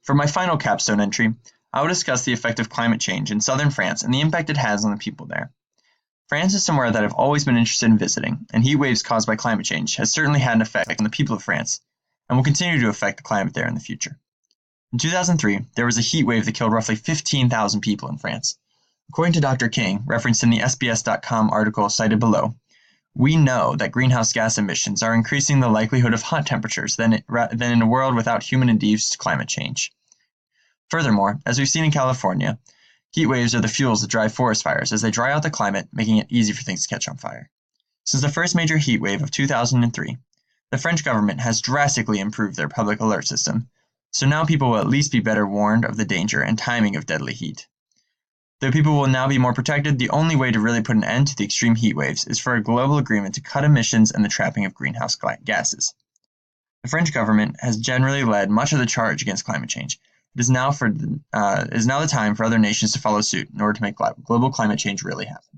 For my final capstone entry, I will discuss the effect of climate change in southern France and the impact it has on the people there. France is somewhere that I've always been interested in visiting, and heat waves caused by climate change has certainly had an effect on the people of France, and will continue to affect the climate there in the future. In 2003, there was a heat wave that killed roughly 15,000 people in France. According to Dr. King, referenced in the SBS.com article cited below, we know that greenhouse gas emissions are increasing the likelihood of hot temperatures than in a world without human-induced climate change. Furthermore, as we've seen in California, heat waves are the fuels that drive forest fires as they dry out the climate, making it easy for things to catch on fire. Since the first major heat wave of 2003, the French government has drastically improved their public alert system, so now people will at least be better warned of the danger and timing of deadly heat. Though people will now be more protected, the only way to really put an end to the extreme heat waves is for a global agreement to cut emissions and the trapping of greenhouse gases. The French government has generally led much of the charge against climate change. It is now the time for other nations to follow suit in order to make global climate change really happen.